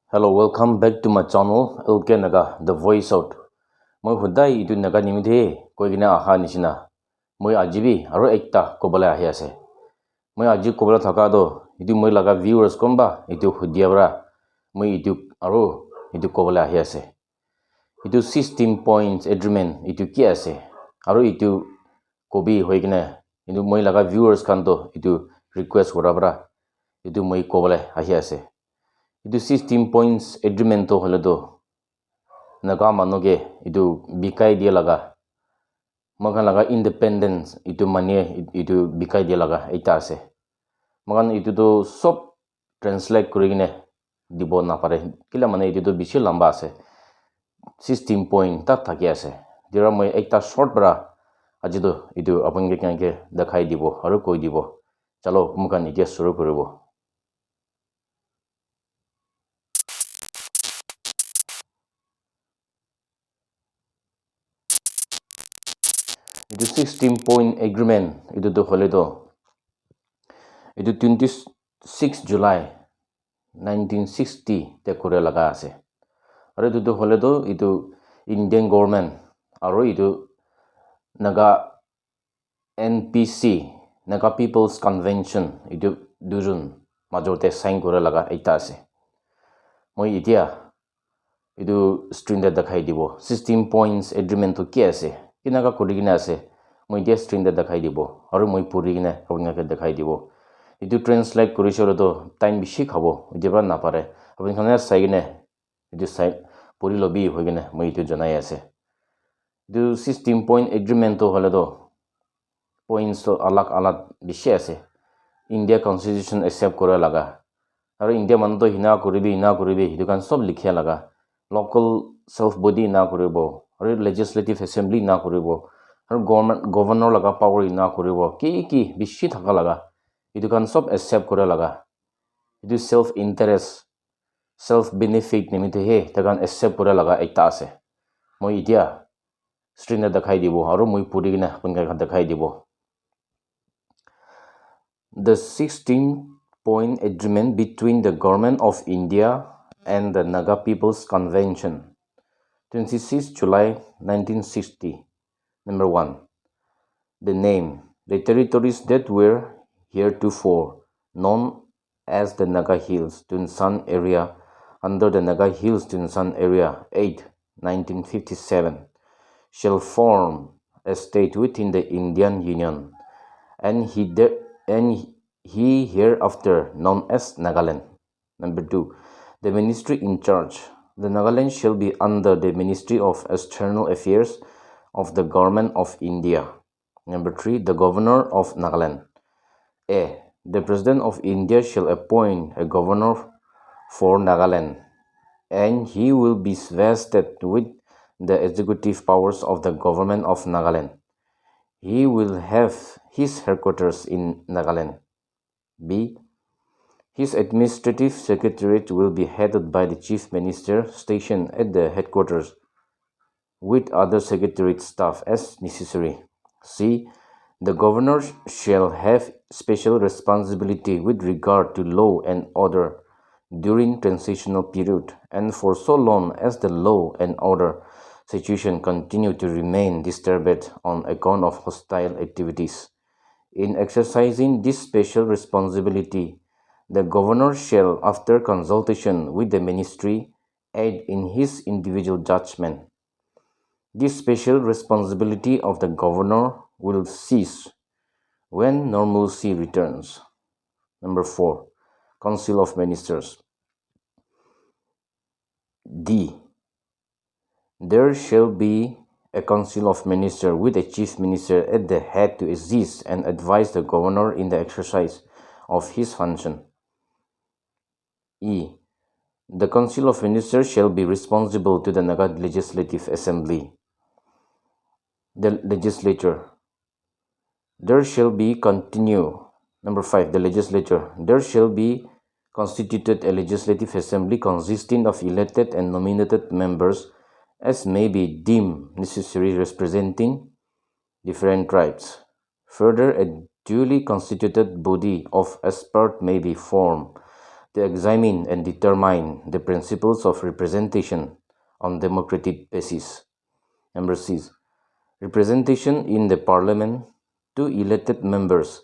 Hello, welcome back to my channel, LK Naga, the voice out. Moi hudai itu naga nimidhe koi gina aha nishina. Moi ajibi aro ekta kobala ahi ase. Moi aji kobala thaka do itu moi laga viewers komba itu hudiabra. Moi itu aro itu kobala ahi ase. Itu 16 points agreement itu ki ase. Aro itu kobi hoi gina itu moi laga viewers kanto itu request korabra. Itu moi kobala ahi ase. Itu 16 points agreement to hole do naga manoge itu bikai dia laga makan laga independence itu manie itu bikai dia laga eta ase makan itu to sob translate kurigine dibo na pare kila mane itu to bishi lamba ase 16 point tak thaki ase dira moi ekta short bra aji do itu apun ke kyanke dekhai dibo aru koi dibo chalo mukan itia shuru koribo. Itu 16 point agreement itu to hole do itu 26 July 1960 te kore laga ase aru itu hole do itu Indian government aru itu naga NPC naga People's Convention itu dujun majorte sign kore laga eta ase moi itia itu screen te dekhai dibo 16 points agreement to ki ase kinaga korigina ase moi itia screen te dekhai dibo aru moi purigina apni ke dekhai dibo itu translate korisoro to time bishi khabo jebra na pare apni khane saigine itu sai puri lobby hoigine moi itu janai ase itu 16 point agreement to hole do points to alag bishi ase India constitution accept kora laga aru India man to hina koribi itu kan sob likhia laga local self body na koribo aru legislative assembly na koribo aru governor laga power na koribo ki bishi thaka laga itu kan sob accept kora laga itu self interest self benefit nimite he takan accept kora laga ekta ase moi itia screen te dekhai dibo aru moi puri gina punga dekhai dibo. The 16 point agreement between the government of India and the Naga People's Convention 26 July 1960. Number 1. The name. The territories that were heretofore known as the Naga Hills Tunsan area under the Naga Hills Tunsan area 8 1957 shall form a state within the Indian Union and he hereafter known as Nagaland. Number 2. The ministry in charge. The Nagaland shall be under the Ministry of External Affairs of the Government of India. Number 3. The Governor of Nagaland. A. The President of India shall appoint a governor for Nagaland, and he will be vested with the executive powers of the government of Nagaland. He will have his headquarters in Nagaland. B. His administrative secretariat will be headed by the chief minister stationed at the headquarters with other secretariat staff as necessary. C. The governor shall have special responsibility with regard to law and order during transitional period and for so long as the law and order situation continue to remain disturbed on account of hostile activities. In exercising this special responsibility, the governor shall, after consultation with the ministry, aid in his individual judgment. This special responsibility of the governor will cease when normalcy returns. Number 4. Council of Ministers. D. There shall be a council of ministers with a chief minister at the head to assist and advise the governor in the exercise of his function. E. The council of ministers shall be responsible to the Naga Legislative Assembly. The legislature. There shall be continue. Number 5. The legislature. There shall be constituted a legislative assembly consisting of elected and nominated members as may be deemed necessary representing different tribes. Further, a duly constituted body of experts may be formed to examine and determine the principles of representation on democratic basis. Number 6. Representation in the Parliament. Two elected members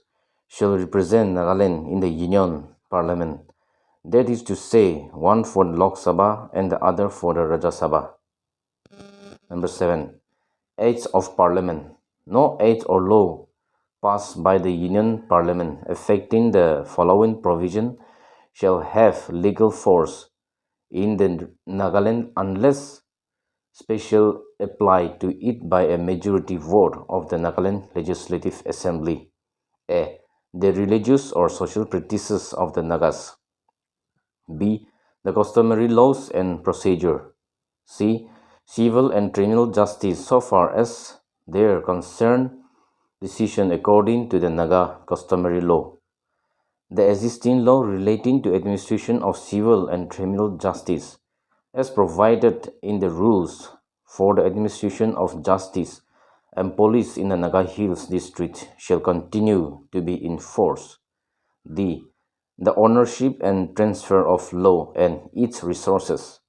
shall represent Nagaland in the Union Parliament. That is to say, one for the Lok Sabha and the other for the Rajya Sabha. Number 7. Acts of Parliament. No act or law passed by the Union Parliament affecting the following provision shall have legal force in the Nagaland unless special applied to it by a majority vote of the Nagaland Legislative Assembly. A. The religious or social practices of the Nagas. B. The customary laws and procedure. C. Civil and criminal justice so far as they are concerned decision according to the Naga customary law. The existing law relating to administration of civil and criminal justice as provided in the rules for the administration of justice and police in the Naga Hills district shall continue to be in force. D. The ownership and transfer of law and its resources.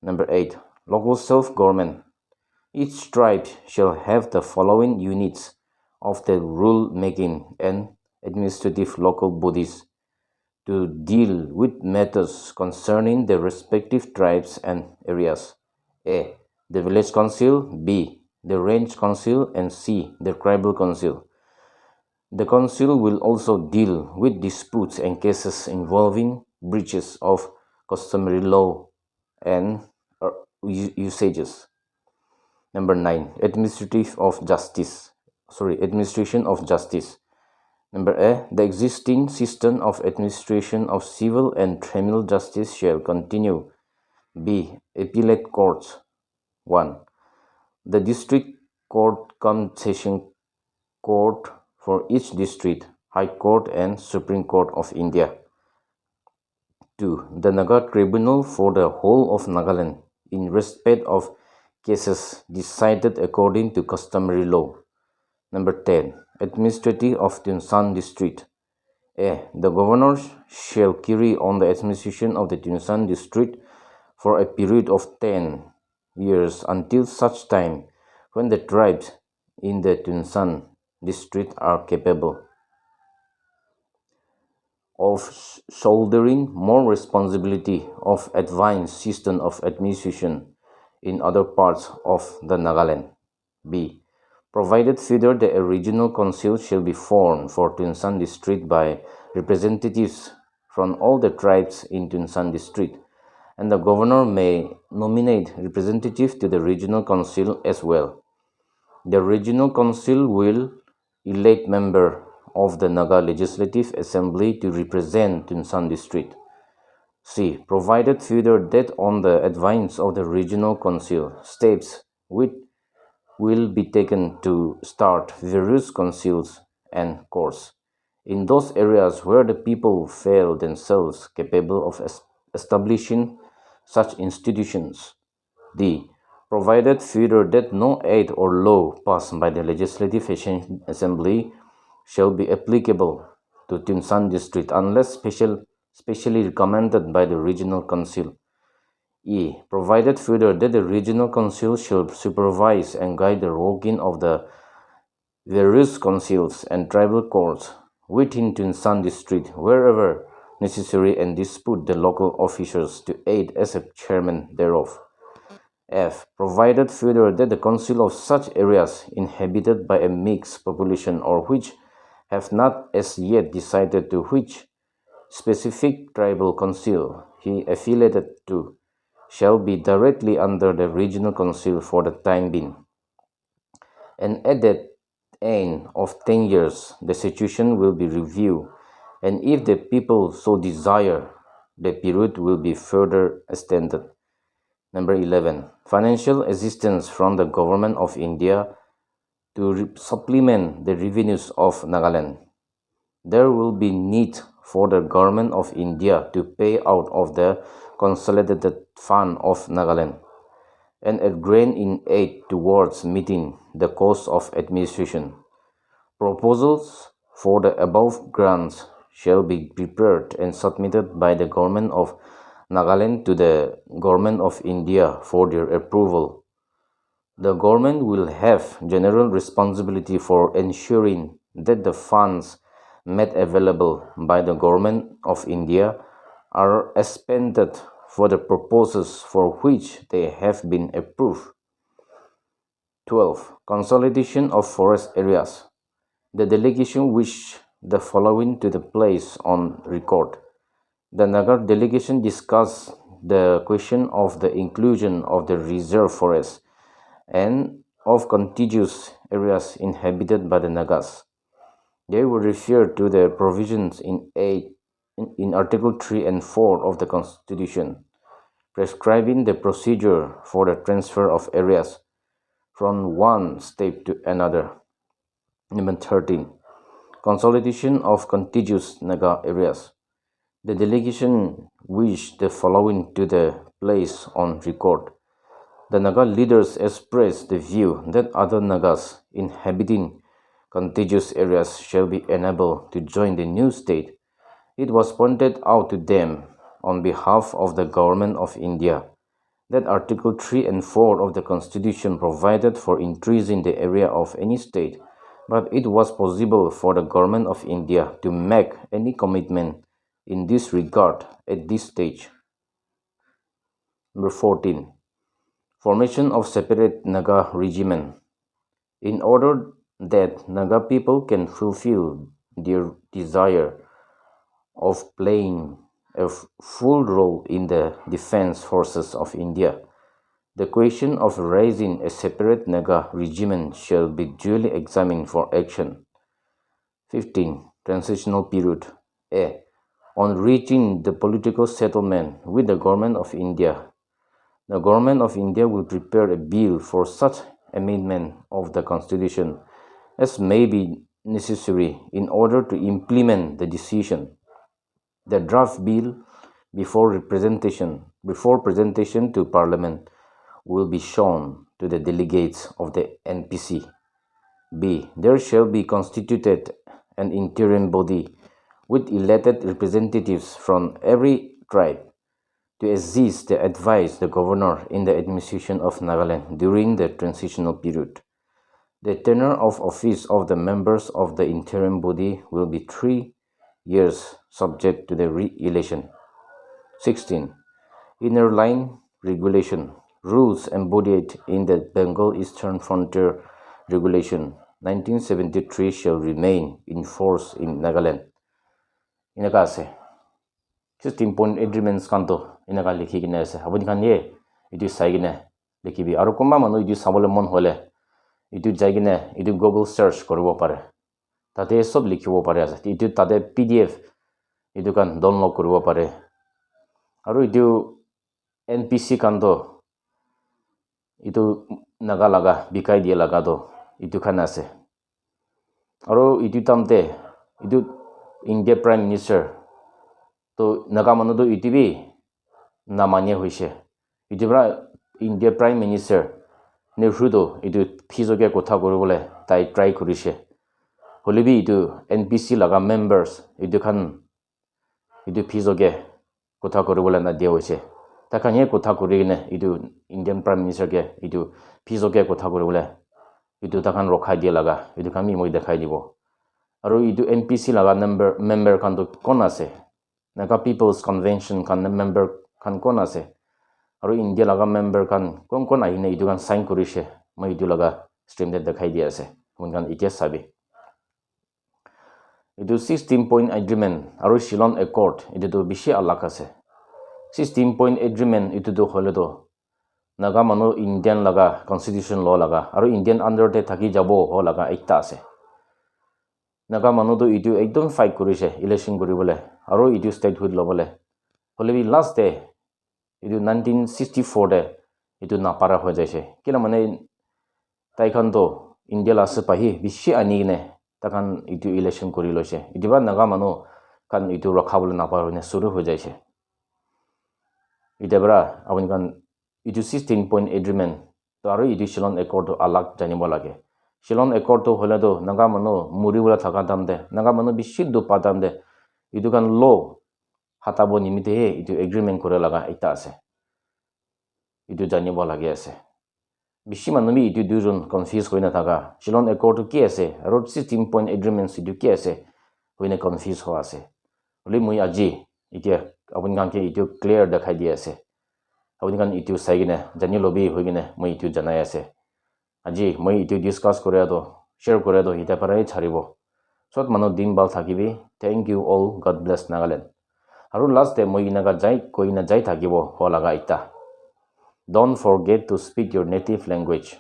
Number 8. Local self-government. Each tribe shall have the following units of the rule-making and administrative local bodies to deal with matters concerning the respective tribes and areas. A. The village council. B. The range council. And C. The tribal council. The council will also deal with disputes and cases involving breaches of customary law and usages. Number 9. Administration of justice. Number A. The existing system of administration of civil and criminal justice shall continue. B. Appellate courts. 1. The district court cum session court for each district, High Court and Supreme Court of India. 2. The Naga Tribunal for the whole of Nagaland in respect of cases decided according to customary law. Number 10. Administrative of Tunsan District. A. The governor shall carry on the administration of the Tunsan District for a period of 10 years until such time when the tribes in the Tunsan District are capable of shouldering more responsibility of advanced system of administration in other parts of the Nagaland. B. Provided further that a regional council shall be formed for Tunsan District by representatives from all the tribes in Tunsan District, and the governor may nominate representatives to the regional council as well. The regional council will elect member of the Naga Legislative Assembly to represent Tunsan District. C. Provided further that on the advice of the regional council, steps which will be taken to start various councils and courts in those areas where the people feel themselves capable of establishing such institutions. D. Provided further that no act or law passed by the Legislative Assembly shall be applicable to Tunsan District unless specially recommended by the Regional Council. E. Provided further that the Regional Council shall supervise and guide the working of the various councils and tribal courts within Tunsan District wherever necessary and dispute the local officers to aid as a chairman thereof. F. Provided further that the council of such areas inhabited by a mixed population or which have not as yet decided to which specific tribal council he affiliated to shall be directly under the regional council for the time being. And at the end of 10 years, the situation will be reviewed, and if the people so desire, the period will be further extended. Number 11. Financial assistance from the Government of India to supplement the revenues of Nagaland. There will be need for the Government of India to pay out of the Consolidated Fund of Nagaland and a grant in aid towards meeting the cost of administration. Proposals for the above grants shall be prepared and submitted by the government of Nagaland to the government of India for their approval. The government will have general responsibility for ensuring that the funds made available by the government of India are expended for the purposes for which they have been approved. 12. Consolidation of forest areas. The delegation wished the following to the place on record. The Naga delegation discussed the question of the inclusion of the reserve forest and of contiguous areas inhabited by the Nagas. They were referred to the provisions in Article 3 and 4 of the Constitution, prescribing the procedure for the transfer of areas from one state to another. Number 13. Consolidation of contiguous Naga areas. The delegation wished the following to the place on record. The Naga leaders expressed the view that other Nagas inhabiting contiguous areas shall be enabled to join the new state. It was pointed out to them on behalf of the government of India that Article 3 and 4 of the Constitution provided for increasing the area of any state, but it was possible for the government of India to make any commitment in this regard at this stage. Number 14. Formation of separate Naga regiment. In order that Naga people can fulfill their desire of playing a full role in the defense forces of India, the question of raising a separate Naga regiment shall be duly examined for action. 15. Transitional period. A. On reaching the political settlement with the government of India, the government of India will prepare a bill for such amendment of the Constitution as may be necessary in order to implement the decision. The draft bill before presentation to Parliament will be shown to the delegates of the NPC. B. There shall be constituted an interim body with elected representatives from every tribe to assist and advise the governor in the administration of Nagaland during the transitional period. The tenure of office of the members of the interim body will be 3 years subject to the re-election. 16. Inner line regulation. Rules embodied in the Bengal Eastern Frontier Regulation 1973 shall remain in force in Nagaland. Inakase 16-point agreements kanto inaka likhi kine ase aboni kan ye itu saigine likhibi aru komba manu itu sabole mon hole itu jaigine itu Google search koribo pare tate sob likhibo pare ase itu tate PDF itu kan download koribo pare aru itu NPC kanto itu naga laga bikai dia laga do itu kan ase aru itu tamte itu India Prime Minister to naga manu do itibi namanya hoise itibra India Prime Minister Nehru do itu phijoke kotha koribole tai try korise holibi itu NPC laga members itu kan itu phijoke kotha koribole na dia hoise takanye kotha korigine itu Indian Prime Minister ke itu phijoke kotha koribole itu takan rokhai dia laga itu kami moi dekhai dibo aru itu NPC laga member kan to kon ase Naga People's Convention kan member kan kon ase aru India laga member kan kon ahine itu kan sign korise moi itu laga stream de dekhai dia ase mun kan itia sabi itu 16-point agreement aru Shillong Accord itu to bishi alak ase 16-point agreement itu to hole to Naga manu Indian laga constitution law laga aru Indian under te thaki jabo ho laga ekta ase Naga manu to itu ekdom fight korise election koribole aru itu statehood lobole holebi last day itu 1964 de itu napara ho jaise kila mane taikhan to India la sipahi bishi ani ne takan itu election kori loise itiba naga manu kan itu rakhabole napara ne suru ho jaise itebra abun kan itu 16-point agreement to aru itu Shillong Accord to alak janibo lage Shillong Accord to hole to naga manu muri bula thaka damde naga manu bishi do padamde itu kan law hatabo nimite he itu agreement kore laga ekta ase itu janibo lagi ase bishi manubi itu dujon confuse hoina thaka shillong accord ki ase aro 16 point agreement itu ki ase hoine confuse ho ase oli moi aji itia apun kan ke itu clear dekhai di ase apun kan itu saigine jani lobi hoigine moi itu janai ase aji moi itu discuss kore do share kore do ita parai charibo sot mano din bal thakibi thank you all god bless Nagaland aru last day moi inaga jai koina jai thakibo ho laga ita don't forget to speak your native language